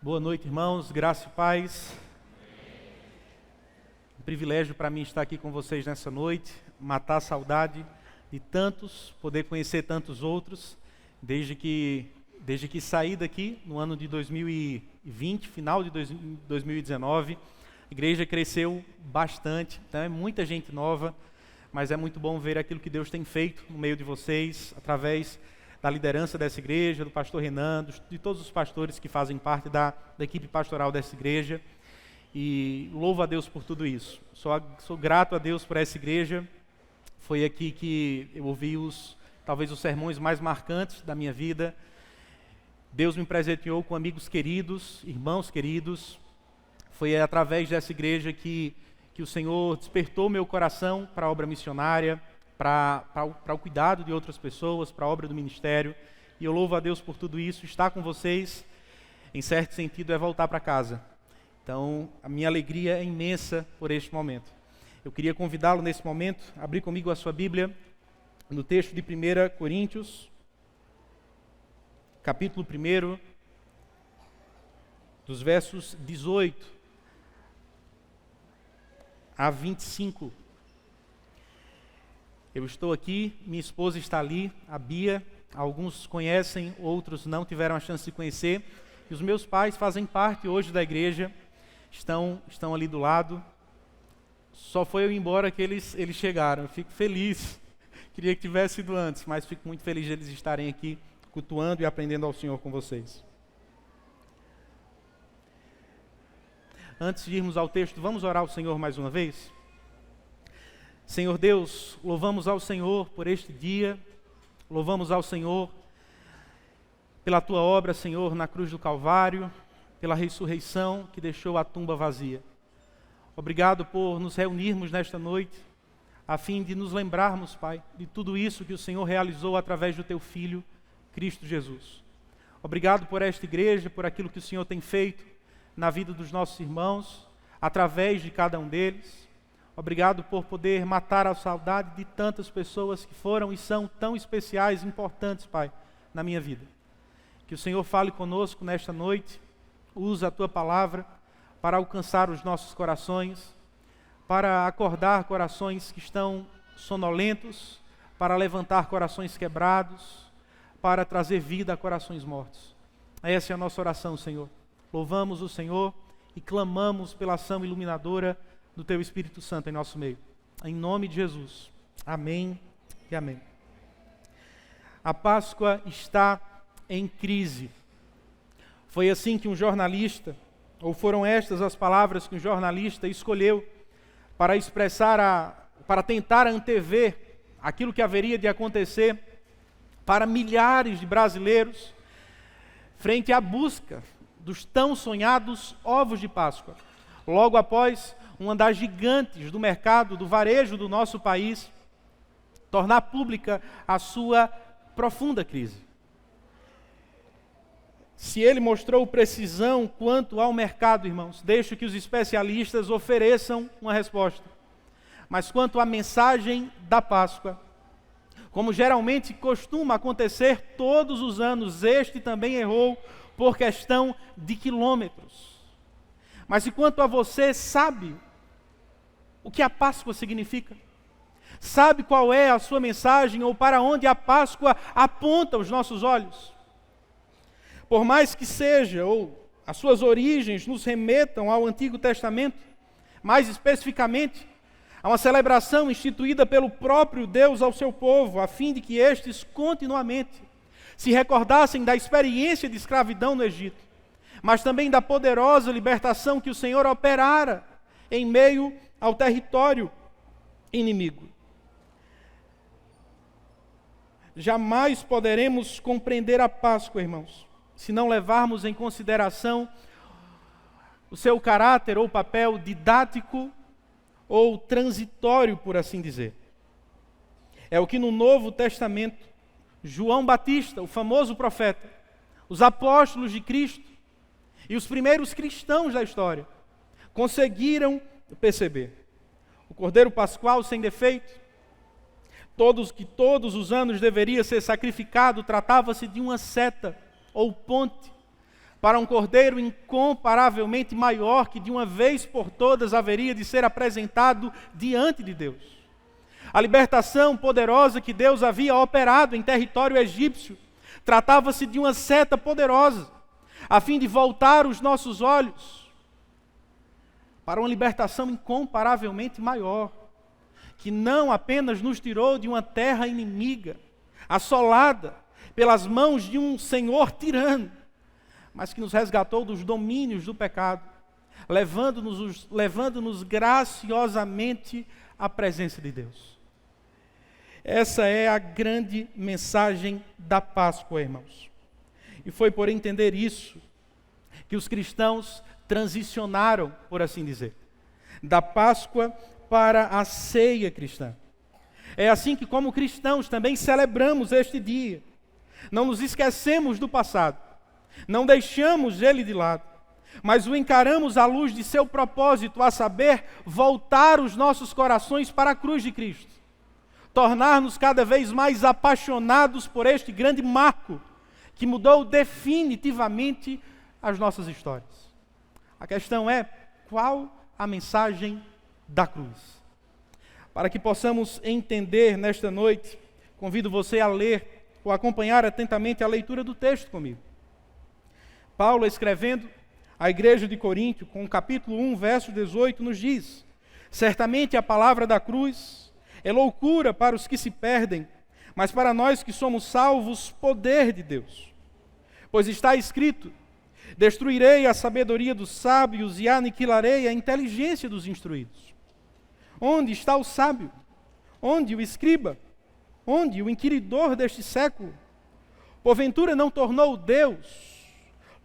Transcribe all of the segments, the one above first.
Boa noite, irmãos, graça e paz. Um privilégio para mim estar aqui com vocês nessa noite, matar a saudade de tantos, poder conhecer tantos outros, desde que saí daqui no ano de 2020, final de 2019, a igreja cresceu bastante, então é muita gente nova, mas é muito bom ver aquilo que Deus tem feito no meio de vocês, através da liderança dessa igreja, do pastor Renan, de todos os pastores que fazem parte da equipe pastoral dessa igreja. E louvo a Deus por tudo isso. Sou grato a Deus por essa igreja. Foi aqui que eu ouvi talvez os sermões mais marcantes da minha vida. Deus me presenteou com amigos queridos, irmãos queridos. Foi através dessa igreja que o Senhor despertou meu coração para a obra missionária, para o cuidado de outras pessoas, para a obra do ministério. E eu louvo a Deus por tudo isso. Estar com vocês, em certo sentido, é voltar para casa. Então, a minha alegria é imensa por este momento. Eu queria convidá-lo nesse momento, a abrir comigo a sua Bíblia, no texto de 1 Coríntios, capítulo 1, dos versos 18 a 25. Eu estou aqui, minha esposa está ali, a Bia. Alguns conhecem, outros não tiveram a chance de conhecer. E os meus pais fazem parte hoje da igreja, estão ali do lado. Só foi eu ir embora que eles chegaram. Eu fico feliz. Queria que tivesse ido antes, mas fico muito feliz de eles estarem aqui, cultuando e aprendendo ao Senhor com vocês. Antes de irmos ao texto, vamos orar ao Senhor mais uma vez? Senhor Deus, louvamos ao Senhor por este dia, louvamos ao Senhor pela Tua obra, Senhor, na cruz do Calvário, pela ressurreição que deixou a tumba vazia. Obrigado por nos reunirmos nesta noite, a fim de nos lembrarmos, Pai, de tudo isso que o Senhor realizou através do Teu Filho, Cristo Jesus. Obrigado por esta igreja, por aquilo que o Senhor tem feito na vida dos nossos irmãos, através de cada um deles. Obrigado por poder matar a saudade de tantas pessoas que foram e são tão especiais e importantes, Pai, na minha vida. Que o Senhor fale conosco nesta noite, use a Tua palavra para alcançar os nossos corações, para acordar corações que estão sonolentos, para levantar corações quebrados, para trazer vida a corações mortos. Essa é a nossa oração, Senhor. Louvamos o Senhor e clamamos pela ação iluminadora do Teu Espírito Santo em nosso meio. Em nome de Jesus. Amém e amém. A Páscoa está em crise. Foi assim que um jornalista, ou foram estas as palavras que um jornalista escolheu para para tentar antever aquilo que haveria de acontecer para milhares de brasileiros frente à busca dos tão sonhados ovos de Páscoa. Logo após uma das gigantes do mercado, do varejo do nosso país, tornar pública a sua profunda crise. Se ele mostrou precisão quanto ao mercado, irmãos, deixo que os especialistas ofereçam uma resposta. Mas quanto à mensagem da Páscoa, como geralmente costuma acontecer todos os anos, este também errou por questão de quilômetros. Mas e quanto a você, sabe o que a Páscoa significa? Sabe qual é a sua mensagem ou para onde a Páscoa aponta os nossos olhos? Por mais que seja, ou as suas origens nos remetam ao Antigo Testamento, mais especificamente, a uma celebração instituída pelo próprio Deus ao seu povo, a fim de que estes continuamente se recordassem da experiência de escravidão no Egito, mas também da poderosa libertação que o Senhor operara em meio ao território inimigo. Jamais poderemos compreender a Páscoa, irmãos, se não levarmos em consideração o seu caráter ou papel didático ou transitório, por assim dizer. É o que no Novo Testamento, João Batista, o famoso profeta, os apóstolos de Cristo e os primeiros cristãos da história conseguiram perceber. O Cordeiro Pascual sem defeito, todos os anos deveria ser sacrificado, tratava-se de uma seta ou ponte para um cordeiro incomparavelmente maior, que de uma vez por todas haveria de ser apresentado diante de Deus. A libertação poderosa que Deus havia operado em território egípcio tratava-se de uma seta poderosa, a fim de voltar os nossos olhos para uma libertação incomparavelmente maior, que não apenas nos tirou de uma terra inimiga, assolada pelas mãos de um senhor tirano, mas que nos resgatou dos domínios do pecado, levando-nos graciosamente à presença de Deus. Essa é a grande mensagem da Páscoa, irmãos. E foi por entender isso que os cristãos transicionaram, por assim dizer, da Páscoa para a ceia cristã. É assim que, como cristãos, também celebramos este dia. Não nos esquecemos do passado, não deixamos ele de lado, mas o encaramos à luz de seu propósito, a saber, voltar os nossos corações para a cruz de Cristo, tornar-nos cada vez mais apaixonados por este grande marco que mudou definitivamente as nossas histórias. A questão é, qual a mensagem da cruz? Para que possamos entender nesta noite, convido você a ler ou acompanhar atentamente a leitura do texto comigo. Paulo, escrevendo à igreja de Corinto, com o capítulo 1, verso 18, nos diz: certamente a palavra da cruz é loucura para os que se perdem, mas para nós que somos salvos, poder de Deus. Pois está escrito: destruirei a sabedoria dos sábios e aniquilarei a inteligência dos instruídos. Onde está o sábio? Onde o escriba? Onde o inquiridor deste século? Porventura não tornou Deus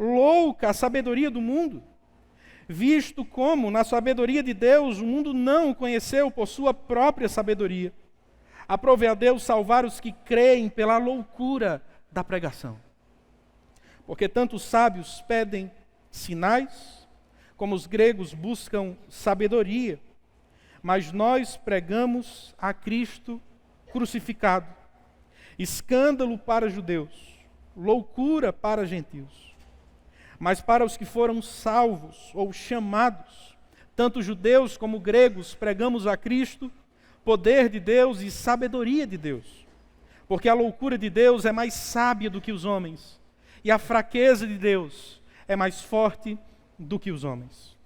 louca a sabedoria do mundo? Visto como, na sabedoria de Deus, o mundo não o conheceu por sua própria sabedoria. Aprove a Deus salvar os que creem pela loucura da pregação. Porque tanto os sábios pedem sinais, como os gregos buscam sabedoria. Mas nós pregamos a Cristo crucificado, escândalo para judeus, loucura para gentios. Mas para os que foram salvos ou chamados, tanto judeus como gregos, pregamos a Cristo, poder de Deus e sabedoria de Deus. Porque a loucura de Deus é mais sábia do que os homens, e a fraqueza de Deus é mais forte do que os homens.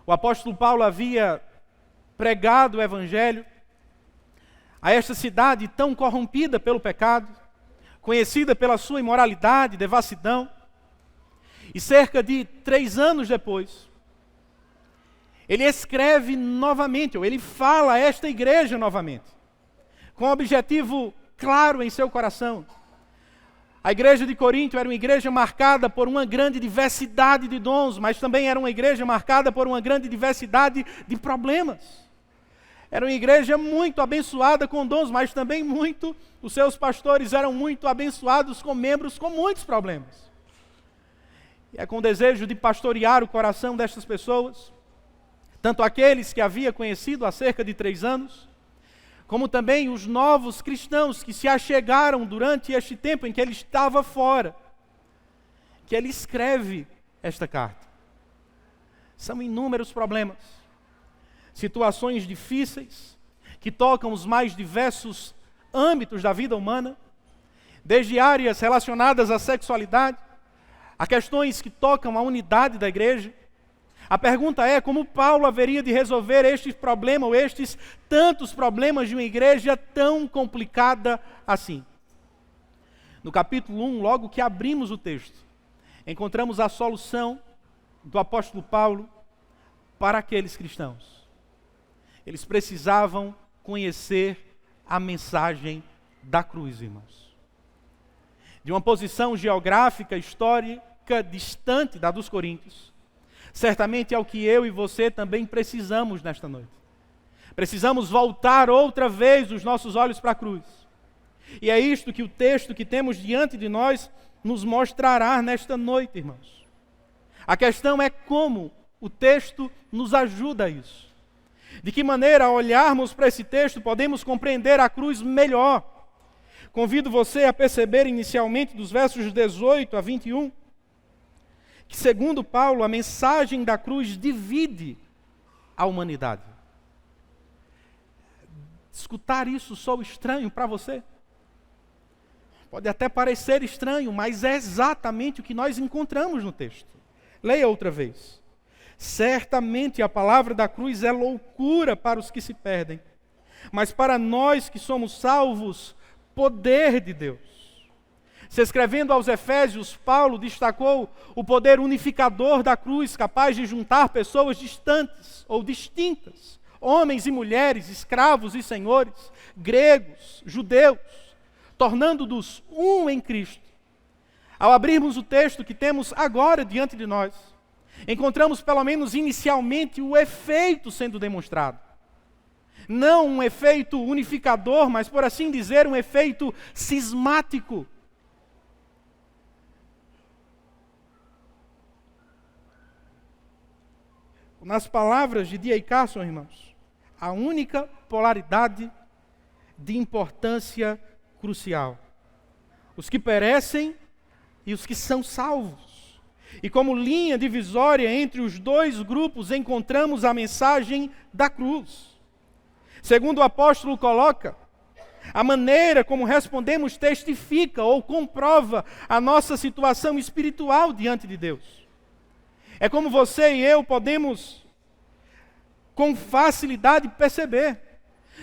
O apóstolo Paulo havia pregado o evangelho a esta cidade tão corrompida pelo pecado, conhecida pela sua imoralidade, devassidão. E cerca de 3 anos depois, ele escreve novamente, ou ele fala a esta igreja novamente, com um objetivo claro em seu coração. A igreja de Corinto era uma igreja marcada por uma grande diversidade de dons, mas também era uma igreja marcada por uma grande diversidade de problemas. Era uma igreja muito abençoada com dons, mas também os seus pastores eram muito abençoados com membros com muitos problemas. E é com o desejo de pastorear o coração destas pessoas, tanto aqueles que havia conhecido há cerca de 3 anos, como também os novos cristãos que se achegaram durante este tempo em que ele estava fora, que ele escreve esta carta. São inúmeros problemas, situações difíceis, que tocam os mais diversos âmbitos da vida humana, desde áreas relacionadas à sexualidade, a questões que tocam a unidade da igreja. A pergunta é como Paulo haveria de resolver este problema ou estes tantos problemas de uma igreja tão complicada assim. No capítulo 1, logo que abrimos o texto, encontramos a solução do apóstolo Paulo para aqueles cristãos. Eles precisavam conhecer a mensagem da cruz, irmãos. De uma posição geográfica, histórica, distante da dos coríntios, certamente é o que eu e você também precisamos nesta noite. Precisamos voltar outra vez os nossos olhos para a cruz. E é isto que o texto que temos diante de nós nos mostrará nesta noite, irmãos. A questão é como o texto nos ajuda a isso. De que maneira, ao olharmos para esse texto, podemos compreender a cruz melhor. Convido você a perceber inicialmente dos versos 18 a 21, que, segundo Paulo, a mensagem da cruz divide a humanidade. Escutar isso soa estranho para você? Pode até parecer estranho, mas é exatamente o que nós encontramos no texto. Leia outra vez. Certamente a palavra da cruz é loucura para os que se perdem, mas para nós que somos salvos, poder de Deus. Se escrevendo aos Efésios, Paulo destacou o poder unificador da cruz, capaz de juntar pessoas distantes ou distintas, homens e mulheres, escravos e senhores, gregos, judeus, tornando-nos um em Cristo. Ao abrirmos o texto que temos agora diante de nós, encontramos pelo menos inicialmente o efeito sendo demonstrado. Não um efeito unificador, mas por assim dizer, um efeito cismático. Nas palavras de D.A. Carson, irmãos, a única polaridade de importância crucial. Os que perecem e os que são salvos. E como linha divisória entre os dois grupos, encontramos a mensagem da cruz. Segundo o apóstolo coloca, a maneira como respondemos testifica ou comprova a nossa situação espiritual diante de Deus. É como você e eu podemos, com facilidade, perceber.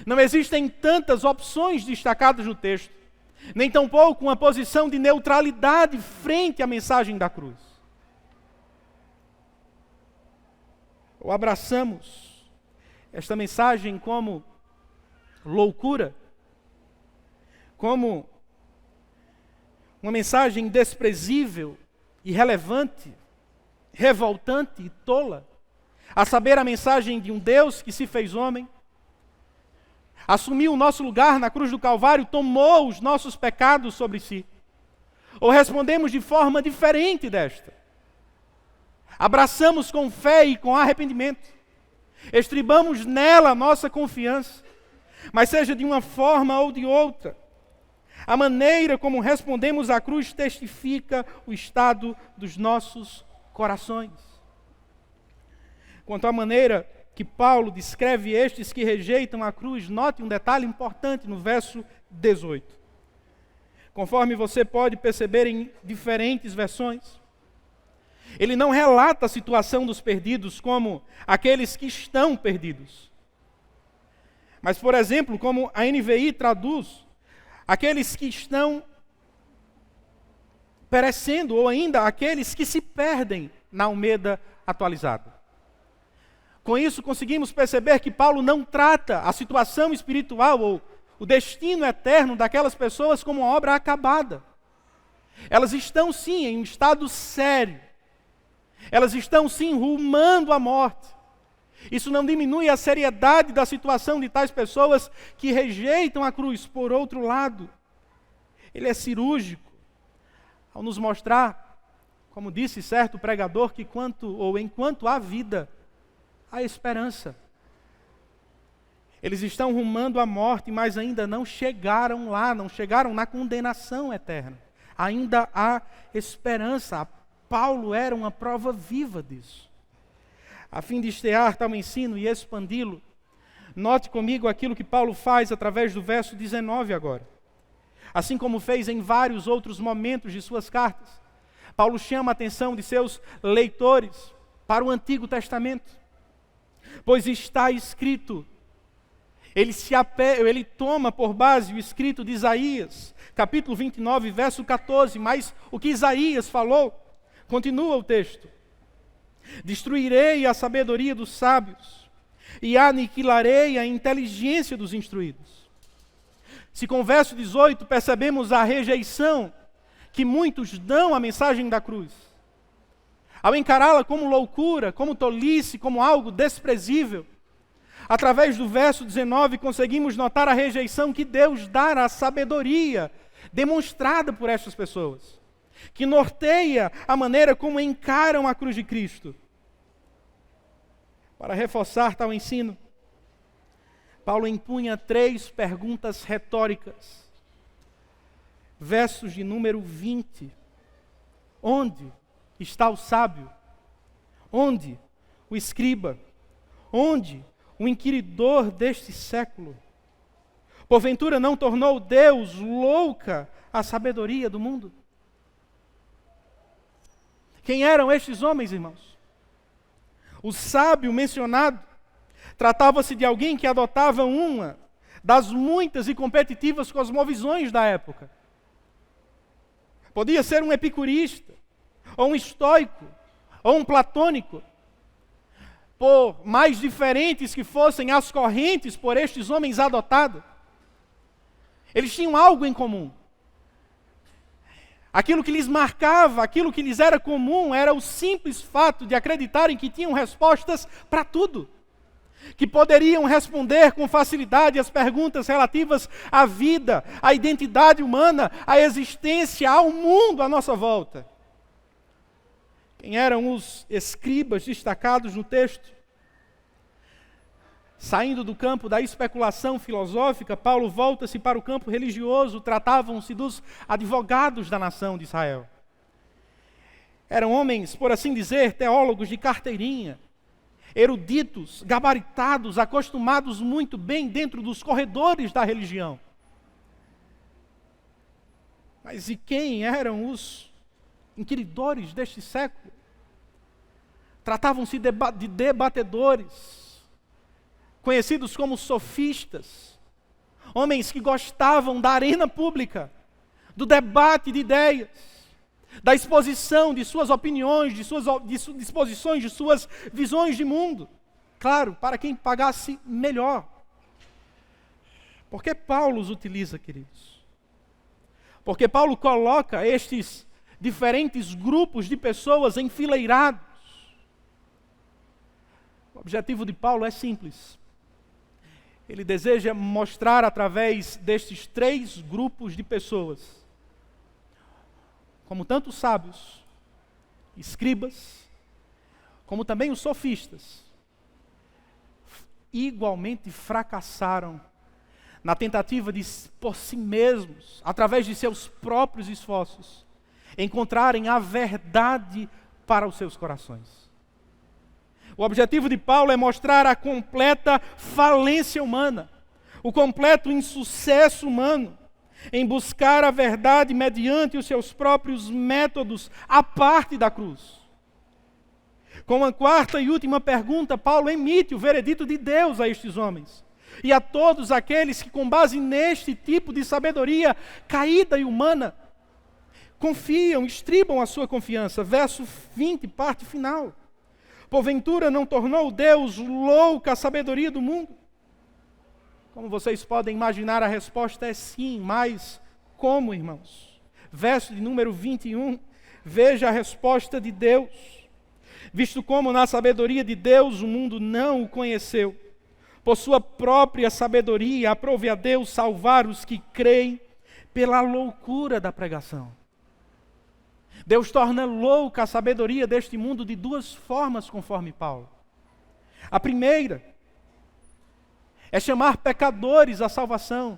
Não existem tantas opções destacadas no texto, nem tampouco uma posição de neutralidade frente à mensagem da cruz. Ou abraçamos esta mensagem como loucura, como uma mensagem desprezível, irrelevante, revoltante e tola, a saber, a mensagem de um Deus que se fez homem, assumiu o nosso lugar na cruz do Calvário, tomou os nossos pecados sobre si. Ou respondemos de forma diferente desta. Abraçamos com fé e com arrependimento. Estribamos nela a nossa confiança. Mas seja de uma forma ou de outra, a maneira como respondemos à cruz testifica o estado dos nossos corações. Quanto à maneira que Paulo descreve estes que rejeitam a cruz, note um detalhe importante no verso 18. Conforme você pode perceber em diferentes versões, ele não relata a situação dos perdidos como aqueles que estão perdidos. Mas, por exemplo, como a NVI traduz, aqueles que estão perecendo, ou ainda aqueles que se perdem na Almeida atualizada. Com isso, conseguimos perceber que Paulo não trata a situação espiritual ou o destino eterno daquelas pessoas como uma obra acabada. Elas estão, sim, em um estado sério. Elas estão, sim, rumando à morte. Isso não diminui a seriedade da situação de tais pessoas que rejeitam a cruz. Por outro lado, ele é cirúrgico ao nos mostrar, como disse certo pregador, que enquanto há vida, há esperança. Eles estão rumando à morte, mas ainda não chegaram lá, não chegaram na condenação eterna. Ainda há esperança. Paulo era uma prova viva disso. A fim de estear tal ensino e expandi-lo, note comigo aquilo que Paulo faz através do verso 19 agora. Assim como fez em vários outros momentos de suas cartas, Paulo chama a atenção de seus leitores para o Antigo Testamento. Pois está escrito, ele toma por base o escrito de Isaías, capítulo 29, verso 14, mas o que Isaías falou, continua o texto. Destruirei a sabedoria dos sábios e aniquilarei a inteligência dos instruídos. Se com o verso 18 percebemos a rejeição que muitos dão à mensagem da cruz, ao encará-la como loucura, como tolice, como algo desprezível, através do verso 19 conseguimos notar a rejeição que Deus dá à sabedoria demonstrada por estas pessoas, que norteia a maneira como encaram a cruz de Cristo. Para reforçar tal ensino, Paulo empunha 3 perguntas retóricas. Versos de número 20. Onde está o sábio? Onde o escriba? Onde o inquiridor deste século? Porventura não tornou Deus louca a sabedoria do mundo? Quem eram estes homens, irmãos? O sábio mencionado tratava-se de alguém que adotava uma das muitas e competitivas cosmovisões da época. Podia ser um epicurista, ou um estoico, ou um platônico. Por mais diferentes que fossem as correntes por estes homens adotadas, eles tinham algo em comum. Aquilo que lhes marcava, aquilo que lhes era comum, era o simples fato de acreditarem que tinham respostas para tudo. Que poderiam responder com facilidade as perguntas relativas à vida, à identidade humana, à existência, ao mundo à nossa volta. Quem eram os escribas destacados no texto? Saindo do campo da especulação filosófica, Paulo volta-se para o campo religioso. Tratavam-se dos advogados da nação de Israel. Eram homens, por assim dizer, teólogos de carteirinha, eruditos, gabaritados, acostumados muito bem dentro dos corredores da religião. Mas e quem eram os inquiridores deste século? Tratavam-se de debatedores, conhecidos como sofistas, homens que gostavam da arena pública, do debate de ideias, da exposição de suas opiniões, de suas disposições, de suas visões de mundo. Claro, para quem pagasse melhor. Por que Paulo os utiliza, queridos? Porque Paulo coloca estes diferentes grupos de pessoas enfileirados. O objetivo de Paulo é simples. Ele deseja mostrar através destes três grupos de pessoas, como tanto os sábios, escribas, como também os sofistas, igualmente fracassaram na tentativa de, por si mesmos, através de seus próprios esforços, encontrarem a verdade para os seus corações. O objetivo de Paulo é mostrar a completa falência humana, o completo insucesso humano, em buscar a verdade mediante os seus próprios métodos, à parte da cruz. Com a quarta e última pergunta, Paulo emite o veredito de Deus a estes homens e a todos aqueles que, com base neste tipo de sabedoria caída e humana, confiam, estribam a sua confiança. Verso 20, parte final. Porventura não tornou Deus louca a sabedoria do mundo? Como vocês podem imaginar, a resposta é sim, mas como, irmãos? Verso de número 21, veja a resposta de Deus. Visto como na sabedoria de Deus o mundo não o conheceu, por sua própria sabedoria aprove a Deus salvar os que creem pela loucura da pregação. Deus torna louca a sabedoria deste mundo de duas formas, conforme Paulo. A primeira é chamar pecadores à salvação.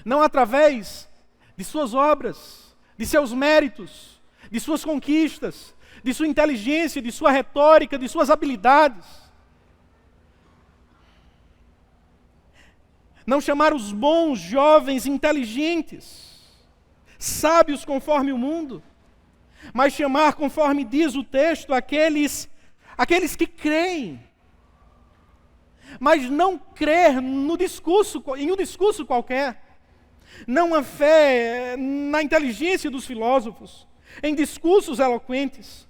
Não através de suas obras, de seus méritos, de suas conquistas, de sua inteligência, de sua retórica, de suas habilidades. Não chamar os bons, jovens, inteligentes, sábios conforme o mundo, mas chamar, conforme diz o texto, aqueles que creem, mas não crer no discurso, em um discurso qualquer, não a fé na inteligência dos filósofos, em discursos eloquentes,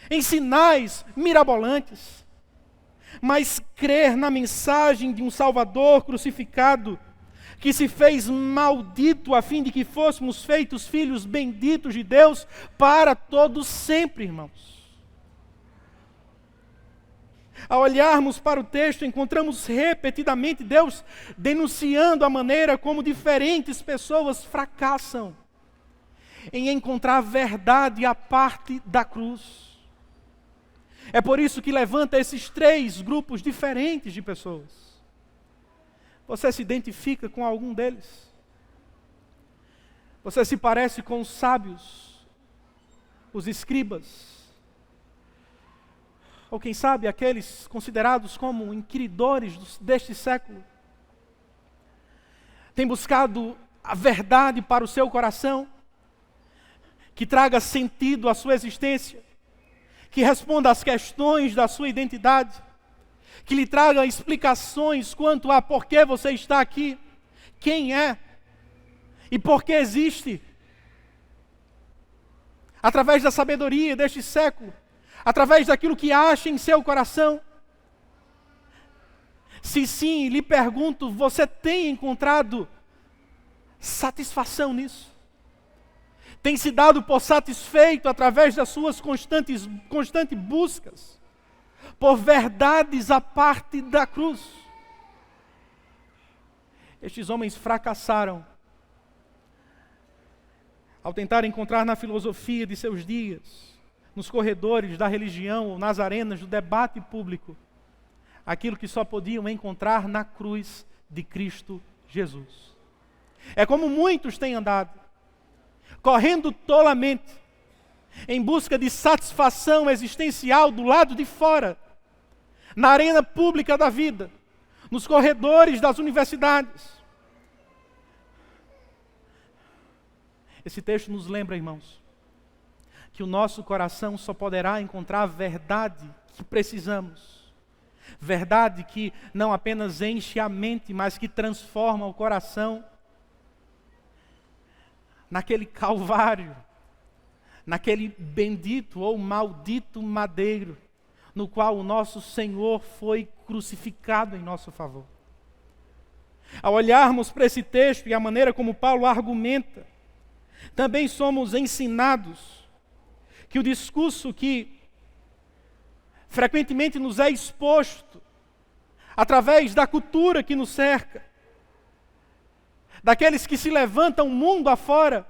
em sinais mirabolantes, mas crer na mensagem de um Salvador crucificado, que se fez maldito a fim de que fôssemos feitos filhos benditos de Deus para todos sempre, irmãos. Ao olharmos para o texto, encontramos repetidamente Deus denunciando a maneira como diferentes pessoas fracassam em encontrar a verdade à parte da cruz. É por isso que levanta esses três grupos diferentes de pessoas. Você se identifica com algum deles? Você se parece com os sábios os escribas, ou quem sabe aqueles considerados como inquiridores deste século, têm buscado a verdade para o seu coração, que traga sentido à sua existência, que responda às questões da sua identidade, que lhe traga explicações quanto a por que você está aqui, quem é e por que existe. Através da sabedoria deste século, através daquilo que acha em seu coração. Se sim, lhe pergunto, você tem encontrado satisfação nisso? Tem se dado por satisfeito através das suas constantes buscas por verdades à parte da cruz? Estes homens fracassaram ao tentar encontrar na filosofia de seus dias, nos corredores da religião ou nas arenas do debate público, aquilo que só podiam encontrar na cruz de Cristo Jesus. É como muitos têm andado, correndo tolamente, em busca de satisfação existencial do lado de fora, na arena pública da vida, nos corredores das universidades. Esse texto nos lembra, irmãos, que o nosso coração só poderá encontrar a verdade que precisamos. Verdade que não apenas enche a mente, mas que transforma o coração naquele calvário, naquele bendito ou maldito madeiro, no qual o nosso Senhor foi crucificado em nosso favor. Ao olharmos para esse texto e a maneira como Paulo argumenta, também somos ensinados que o discurso que frequentemente nos é exposto, através da cultura que nos cerca, daqueles que se levantam mundo afora,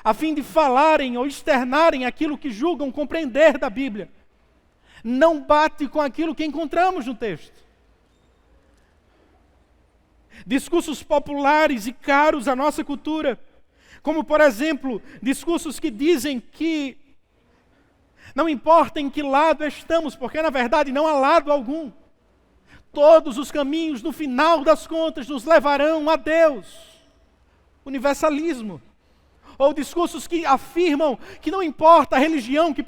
a fim de falarem ou externarem aquilo que julgam compreender da Bíblia, não bate com aquilo que encontramos no texto. Discursos populares e caros à nossa cultura, como por exemplo, discursos que dizem que não importa em que lado estamos, porque na verdade não há lado algum. Todos os caminhos, no final das contas, nos levarão a Deus. Universalismo. Ou discursos que afirmam que não importa a religião que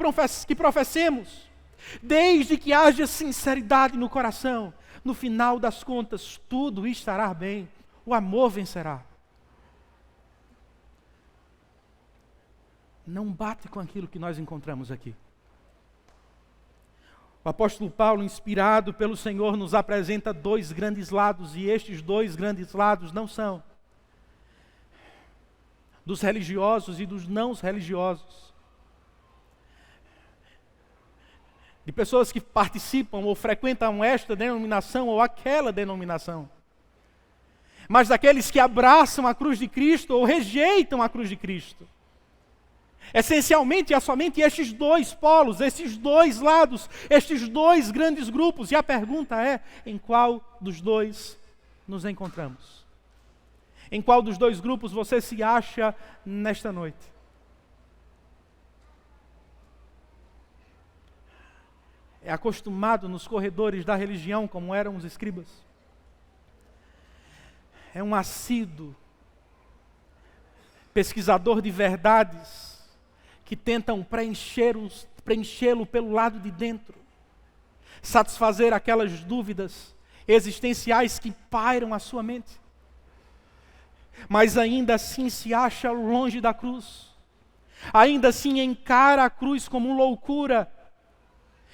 professemos, desde que haja sinceridade no coração, no final das contas, tudo estará bem. O amor vencerá. Não bate com aquilo que nós encontramos aqui. O apóstolo Paulo, inspirado pelo Senhor, nos apresenta dois grandes lados, e estes dois grandes lados não são dos religiosos e dos não religiosos, de pessoas que participam ou frequentam esta denominação ou aquela denominação, mas daqueles que abraçam a cruz de Cristo ou rejeitam a cruz de Cristo. Essencialmente, há somente estes dois polos, estes dois lados, estes dois grandes grupos. E a pergunta é, em qual dos dois nos encontramos? Em qual dos dois grupos você se acha nesta noite? É acostumado nos corredores da religião, como eram os escribas? É um assíduo pesquisador de verdades, que tentam preenchê-lo pelo lado de dentro, satisfazer aquelas dúvidas existenciais que pairam a sua mente, mas ainda assim se acha longe da cruz, ainda assim encara a cruz como loucura,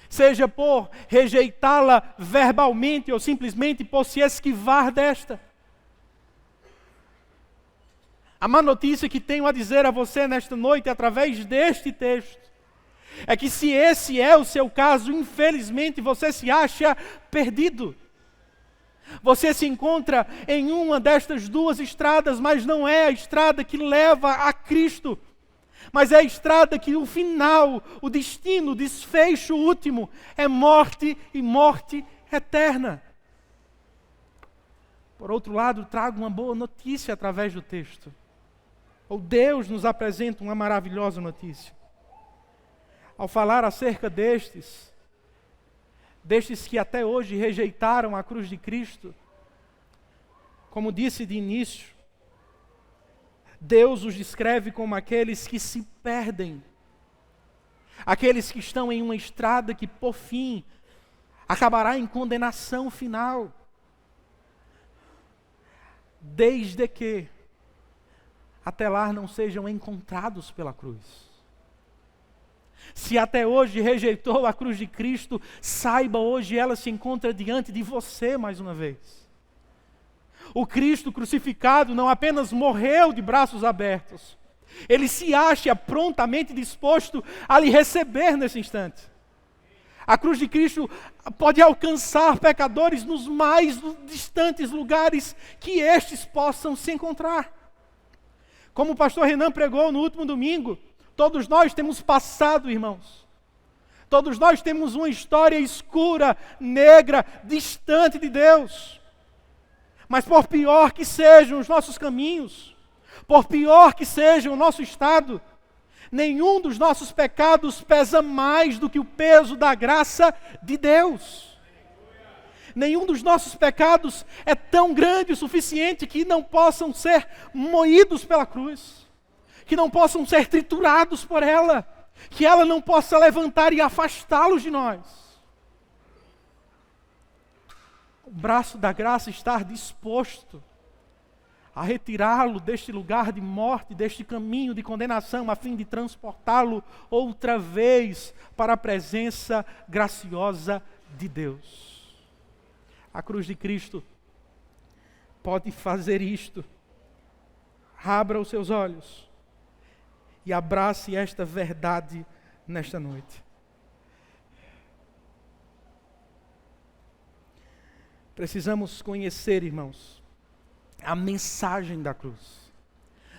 seja por rejeitá-la verbalmente ou simplesmente por se esquivar desta. A má notícia que tenho a dizer a você nesta noite, através deste texto, é que se esse é o seu caso, infelizmente você se acha perdido. Você se encontra em uma destas duas estradas, mas não é a estrada que leva a Cristo, mas é a estrada que o final, o destino, o desfecho último é morte e morte eterna. Por outro lado, trago uma boa notícia através do texto. Ou Deus nos apresenta uma maravilhosa notícia. ao falar acerca destes que até hoje rejeitaram a cruz de Cristo, como disse de início, Deus os descreve como aqueles que se perdem, aqueles que estão em uma estrada que, por fim, acabará em condenação final, desde que até lá não sejam encontrados pela cruz. Se até hoje rejeitou a cruz de Cristo, saiba, hoje ela se encontra diante de você mais uma vez. O Cristo crucificado não apenas morreu de braços abertos, Ele se acha prontamente disposto a lhe receber nesse instante. A cruz de Cristo pode alcançar pecadores nos mais distantes lugares que estes possam se encontrar. Como o pastor Renan pregou no último domingo, todos nós temos passado, irmãos. Todos nós temos uma história escura, negra, distante de Deus. Mas por pior que sejam os nossos caminhos, por pior que seja o nosso estado, nenhum dos nossos pecados pesa mais do que o peso da graça de Deus. Nenhum dos nossos pecados é tão grande o suficiente que não possam ser moídos pela cruz, que não possam ser triturados por ela, que ela não possa levantar e afastá-los de nós. O braço da graça está disposto a retirá-lo deste lugar de morte, deste caminho de condenação, a fim de transportá-lo outra vez para a presença graciosa de Deus. A cruz de Cristo pode fazer isto. Abra os seus olhos e abrace esta verdade nesta noite. Precisamos conhecer, irmãos, a mensagem da cruz.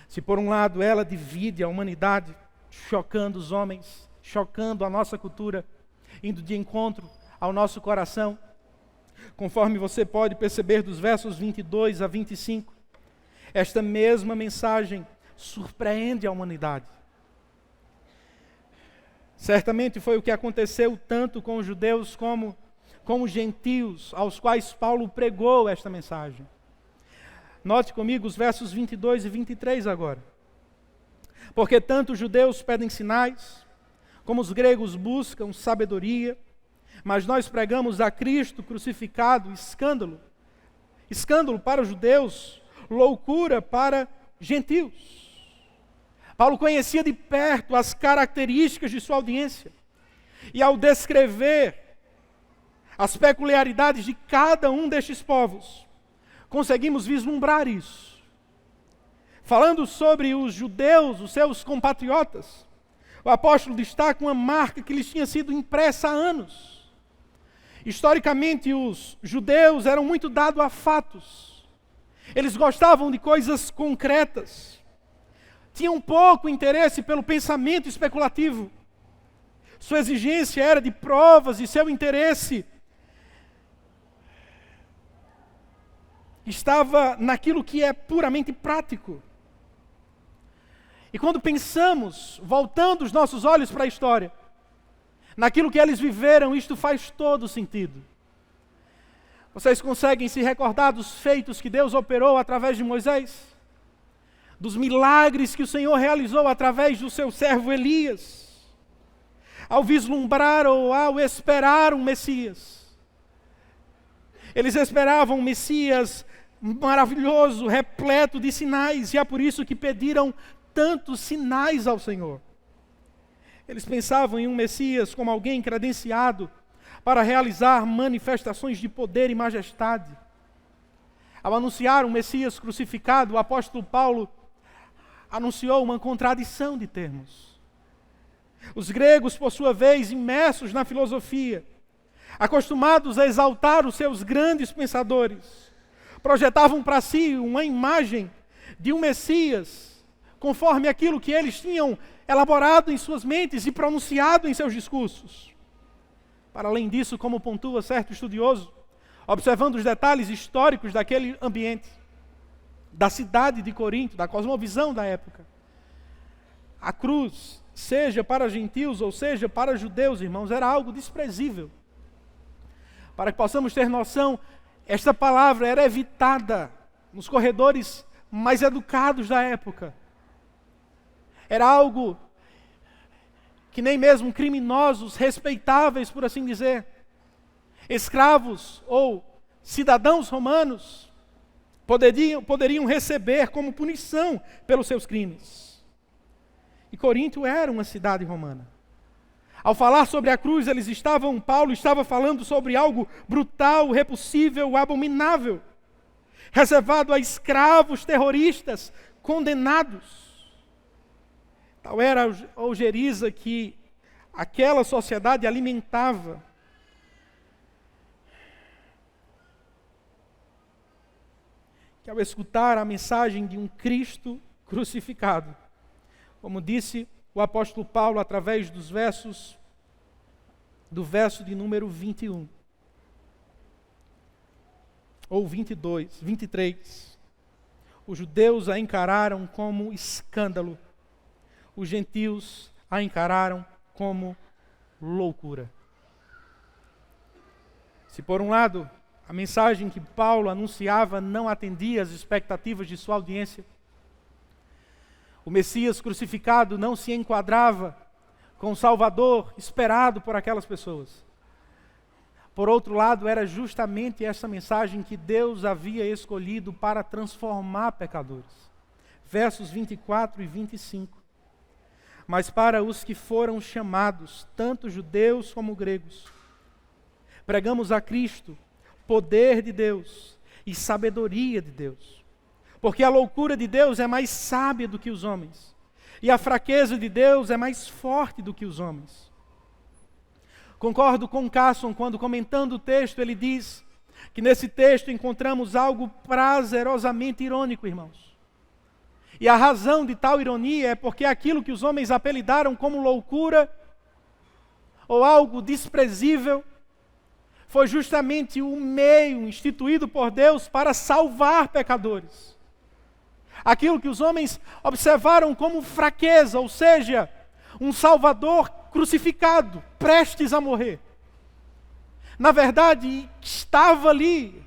Se por um lado ela divide a humanidade, chocando os homens, chocando a nossa cultura, indo de encontro ao nosso coração, conforme você pode perceber dos versos 22 a 25, esta mesma mensagem surpreende a humanidade. Certamente foi o que aconteceu tanto com os judeus como com os gentios, aos quais Paulo pregou esta mensagem. Note comigo os versos 22 e 23 agora. Porque tanto os judeus pedem sinais, como os gregos buscam sabedoria, mas nós pregamos a Cristo crucificado, escândalo. Escândalo para os judeus, loucura para gentios. Paulo conhecia de perto as características de sua audiência. E ao descrever as peculiaridades de cada um destes povos, conseguimos vislumbrar isso. Falando sobre os judeus, os seus compatriotas, o apóstolo destaca uma marca que lhes tinha sido impressa há anos. Historicamente, os judeus eram muito dados a fatos. Eles gostavam de coisas concretas. Tinham pouco interesse pelo pensamento especulativo. Sua exigência era de provas e seu interesse estava naquilo que é puramente prático. E quando pensamos, voltando os nossos olhos para a história, naquilo que eles viveram, isto faz todo sentido. Vocês conseguem se recordar dos feitos que Deus operou através de Moisés? Dos milagres que o Senhor realizou através do seu servo Elias? Ao vislumbrar ou ao esperar um Messias. Eles esperavam um Messias maravilhoso, repleto de sinais, e é por isso que pediram tantos sinais ao Senhor. Eles pensavam em um Messias como alguém credenciado para realizar manifestações de poder e majestade. Ao anunciar um Messias crucificado, o apóstolo Paulo anunciou uma contradição de termos. Os gregos, por sua vez, imersos na filosofia, acostumados a exaltar os seus grandes pensadores, projetavam para si uma imagem de um Messias, conforme aquilo que eles tinham elaborado em suas mentes e pronunciado em seus discursos. Para além disso, como pontua certo estudioso, observando os detalhes históricos daquele ambiente, da cidade de Corinto, da cosmovisão da época, a cruz seja para gentios ou seja para judeus, irmãos, era algo desprezível. Para que possamos ter noção, esta palavra era evitada nos corredores mais educados da época. Era algo que nem mesmo criminosos, respeitáveis, por assim dizer, escravos ou cidadãos romanos, poderiam receber como punição pelos seus crimes. E Corinto era uma cidade romana. Ao falar sobre a cruz, Paulo estava falando sobre algo brutal, repulsível, abominável, reservado a escravos terroristas condenados. Tal era a ojeriza que aquela sociedade alimentava. Que ao escutar a mensagem de um Cristo crucificado, como disse o apóstolo Paulo através do verso de número 21, ou 22, 23, os judeus a encararam como escândalo, os gentios a encararam como loucura. Se por um lado a mensagem que Paulo anunciava não atendia às expectativas de sua audiência, o Messias crucificado não se enquadrava com o Salvador esperado por aquelas pessoas. Por outro lado, era justamente essa mensagem que Deus havia escolhido para transformar pecadores. Versos 24 e 25. Mas para os que foram chamados, tanto judeus como gregos, pregamos a Cristo, poder de Deus e sabedoria de Deus. Porque a loucura de Deus é mais sábia do que os homens, e a fraqueza de Deus é mais forte do que os homens. Concordo com Carson quando, comentando o texto, ele diz que nesse texto encontramos algo prazerosamente irônico, irmãos. E a razão de tal ironia é porque aquilo que os homens apelidaram como loucura ou algo desprezível foi justamente o meio instituído por Deus para salvar pecadores. Aquilo que os homens observaram como fraqueza, ou seja, um Salvador crucificado, prestes a morrer. Na verdade, estava ali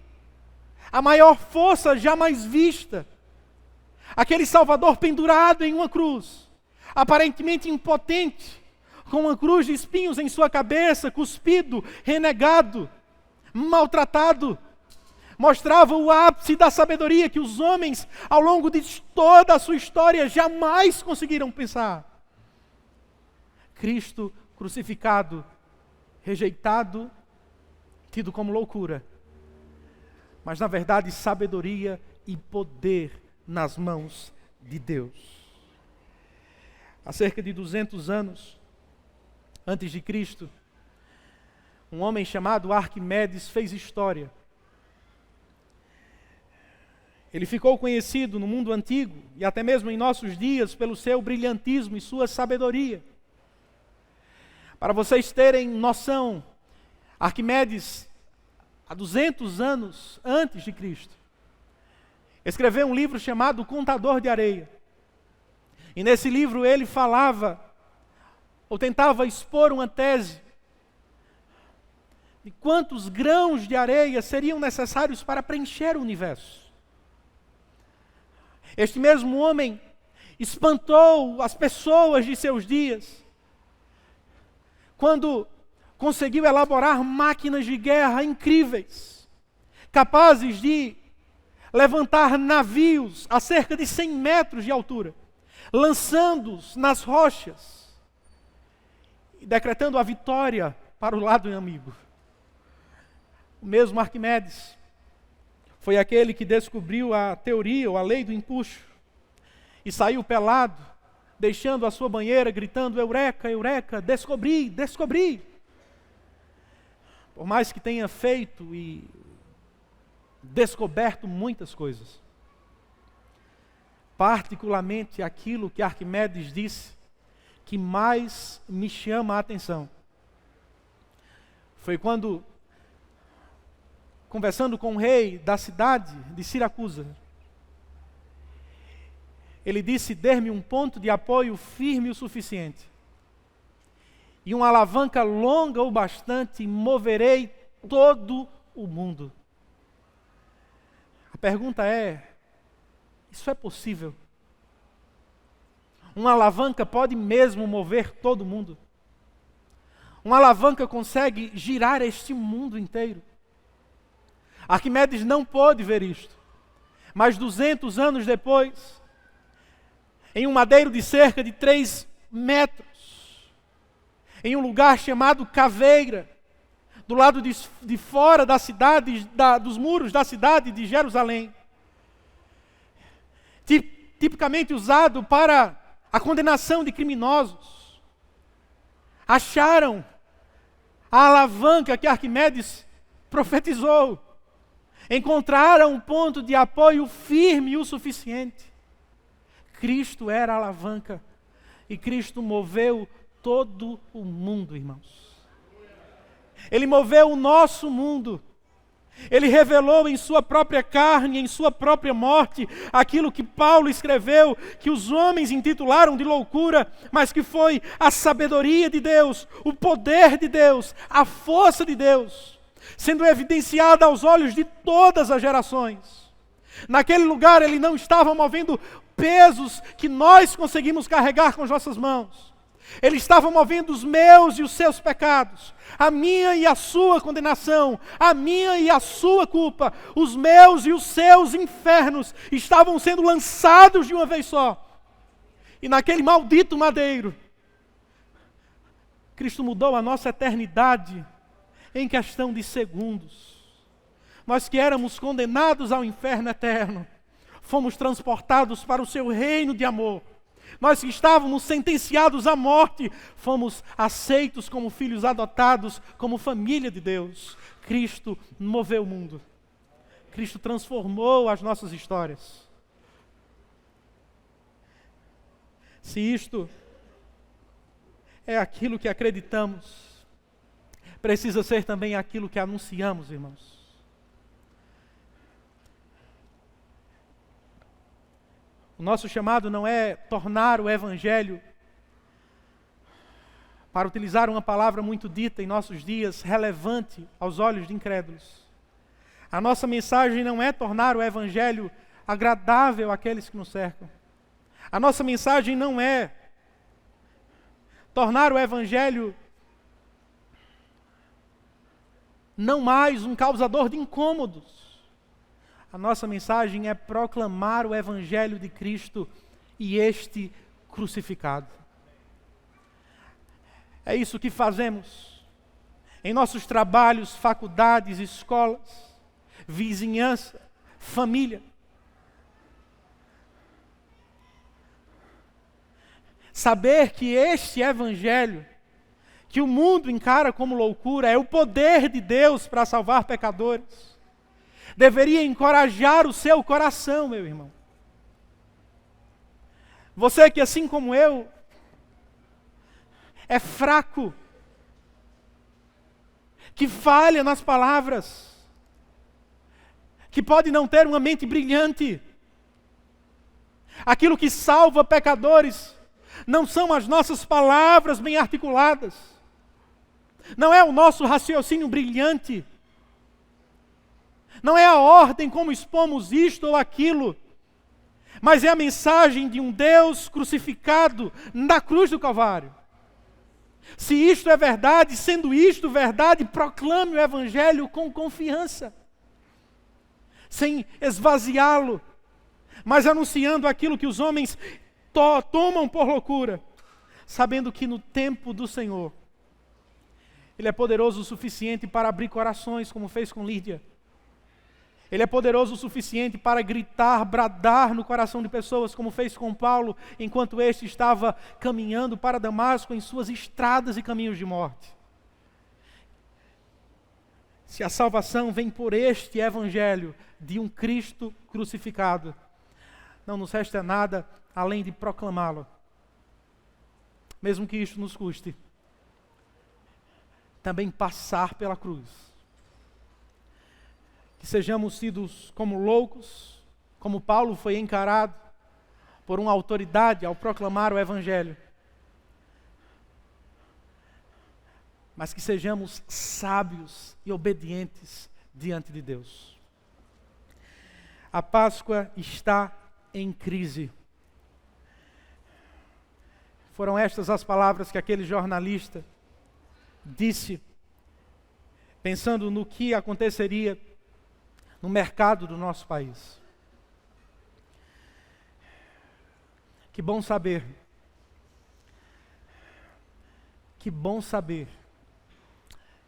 a maior força jamais vista. Aquele Salvador pendurado em uma cruz, aparentemente impotente, com uma cruz de espinhos em sua cabeça, cuspido, renegado, maltratado, mostrava o ápice da sabedoria que os homens, ao longo de toda a sua história, jamais conseguiram pensar. Cristo crucificado, rejeitado, tido como loucura, mas na verdade sabedoria e poder nas mãos de Deus. Há cerca de 200 anos antes de Cristo, um homem chamado Arquimedes fez história. Ele ficou conhecido no mundo antigo e até mesmo em nossos dias pelo seu brilhantismo e sua sabedoria. Para vocês terem noção, Arquimedes, há 200 anos antes de Cristo, escreveu um livro chamado O Contador de Areia. E nesse livro ele falava, ou tentava expor uma tese, de quantos grãos de areia seriam necessários para preencher o universo. Este mesmo homem espantou as pessoas de seus dias, quando conseguiu elaborar máquinas de guerra incríveis, capazes de levantar navios a cerca de 100 metros de altura, lançando-os nas rochas e decretando a vitória para o lado inimigo. O mesmo Arquimedes foi aquele que descobriu a teoria ou a lei do empuxo e saiu pelado, deixando a sua banheira, gritando: "Eureka, eureka, descobri, descobri!" Por mais que tenha feito e descoberto muitas coisas, particularmente aquilo que Arquimedes disse que mais me chama a atenção foi quando, conversando com o rei da cidade de Siracusa, ele disse: "Dê-me um ponto de apoio firme o suficiente e uma alavanca longa o bastante, moverei todo o mundo. A pergunta é, isso é possível? Uma alavanca pode mesmo mover todo o mundo? Uma alavanca consegue girar este mundo inteiro? Arquimedes não pôde ver isto, mas 200 anos depois, em um madeiro de cerca de 3 metros, em um lugar chamado Caveira, do lado de fora da cidade, dos muros da cidade de Jerusalém, tipicamente usado para a condenação de criminosos, acharam a alavanca que Arquimedes profetizou. Encontraram um ponto de apoio firme o suficiente. Cristo era a alavanca e Cristo moveu todo o mundo, irmãos. Ele moveu o nosso mundo. Ele revelou em sua própria carne, em sua própria morte, aquilo que Paulo escreveu, que os homens intitularam de loucura, mas que foi a sabedoria de Deus, o poder de Deus, a força de Deus, sendo evidenciada aos olhos de todas as gerações. Naquele lugar ele não estava movendo pesos que nós conseguimos carregar com as nossas mãos. Ele estava movendo os meus e os seus pecados, a minha e a sua condenação, a minha e a sua culpa, os meus e os seus infernos estavam sendo lançados de uma vez só. E naquele maldito madeiro, Cristo mudou a nossa eternidade em questão de segundos. Nós que éramos condenados ao inferno eterno, fomos transportados para o seu reino de amor. Nós que estávamos sentenciados à morte, fomos aceitos como filhos adotados, como família de Deus. Cristo moveu o mundo. Cristo transformou as nossas histórias. Se isto é aquilo que acreditamos, precisa ser também aquilo que anunciamos, irmãos. O nosso chamado não é tornar o Evangelho, para utilizar uma palavra muito dita em nossos dias, relevante aos olhos de incrédulos. A nossa mensagem não é tornar o Evangelho agradável àqueles que nos cercam. A nossa mensagem não é tornar o Evangelho não mais um causador de incômodos. A nossa mensagem é proclamar o Evangelho de Cristo e este crucificado. É isso que fazemos em nossos trabalhos, faculdades, escolas, vizinhança, família. Saber que este Evangelho, que o mundo encara como loucura, é o poder de Deus para salvar pecadores, deveria encorajar o seu coração, meu irmão. Você que, assim como eu, é fraco, que falha nas palavras, que pode não ter uma mente brilhante. Aquilo que salva pecadores não são as nossas palavras bem articuladas, não é o nosso raciocínio brilhante, não é a ordem como expomos isto ou aquilo, mas é a mensagem de um Deus crucificado na cruz do Calvário. Se isto é verdade, sendo isto verdade, proclame o Evangelho com confiança, sem esvaziá-lo, mas anunciando aquilo que os homens tomam por loucura, sabendo que no tempo do Senhor, Ele é poderoso o suficiente para abrir corações, como fez com Lídia. Ele é poderoso o suficiente para gritar, bradar no coração de pessoas, como fez com Paulo, enquanto este estava caminhando para Damasco em suas estradas e caminhos de morte. Se a salvação vem por este Evangelho de um Cristo crucificado, não nos resta nada além de proclamá-lo, mesmo que isto nos custe também passar pela cruz. Que sejamos tidos como loucos, como Paulo foi encarado por uma autoridade ao proclamar o Evangelho. mas que sejamos sábios e obedientes diante de Deus. A Páscoa está em crise. Foram estas as palavras que aquele jornalista disse, pensando no que aconteceria no mercado do nosso país. Que bom saber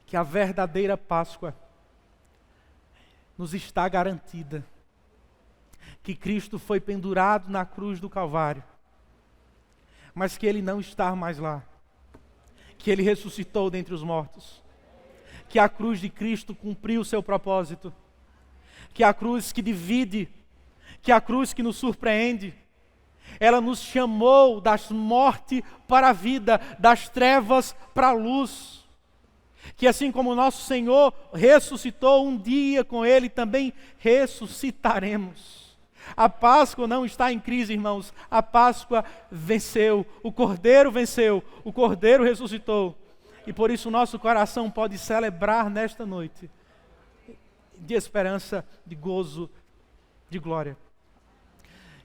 que a verdadeira Páscoa nos está garantida. Que Cristo foi pendurado na cruz do Calvário, mas que Ele não está mais lá. Que Ele ressuscitou dentre os mortos. Que a cruz de Cristo cumpriu o seu propósito. Que a cruz que divide, que a cruz que nos surpreende, ela nos chamou das mortes para a vida, das trevas para a luz. Que assim como o nosso Senhor ressuscitou um dia com Ele, também ressuscitaremos. A Páscoa não está em crise, irmãos. A Páscoa venceu, o Cordeiro venceu, o Cordeiro ressuscitou. E por isso o nosso coração pode celebrar nesta noite de esperança, de gozo, de glória.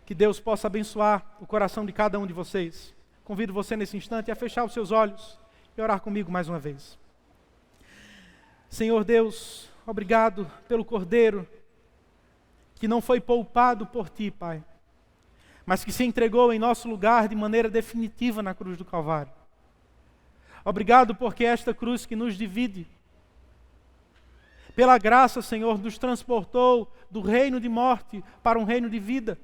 Que Deus possa abençoar o coração de cada um de vocês. Convido você nesse instante a fechar os seus olhos e orar comigo mais uma vez. Senhor Deus, obrigado pelo Cordeiro, que não foi poupado por Ti, Pai, mas que se entregou em nosso lugar de maneira definitiva na cruz do Calvário. Obrigado porque esta cruz que nos divide, pela graça, Senhor, nos transportou do reino de morte para um reino de vida.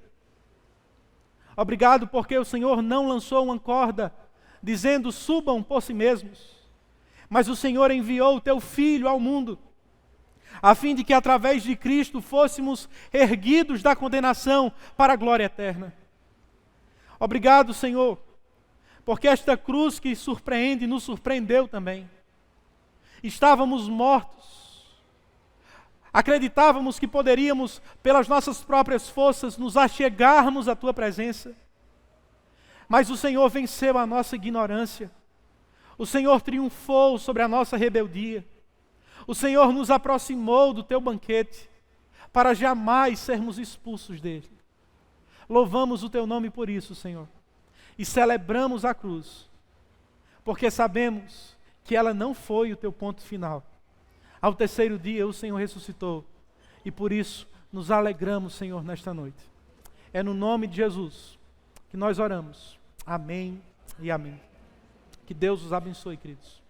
Obrigado porque o Senhor não lançou uma corda, dizendo, subam por si mesmos, mas o Senhor enviou o Teu Filho ao mundo, a fim de que através de Cristo fôssemos erguidos da condenação para a glória eterna. Obrigado, Senhor, porque esta cruz que surpreende, nos surpreendeu também. Estávamos mortos, acreditávamos que poderíamos, pelas nossas próprias forças, nos achegarmos à Tua presença, mas o Senhor venceu a nossa ignorância, o Senhor triunfou sobre a nossa rebeldia, o Senhor nos aproximou do Teu banquete, para jamais sermos expulsos dele. Louvamos o Teu nome por isso, Senhor, e celebramos a cruz, porque sabemos que ela não foi o Teu ponto final. Ao terceiro dia o Senhor ressuscitou, e por isso nos alegramos, Senhor, nesta noite. É no nome de Jesus que nós oramos. Amém e amém. Que Deus os abençoe, queridos.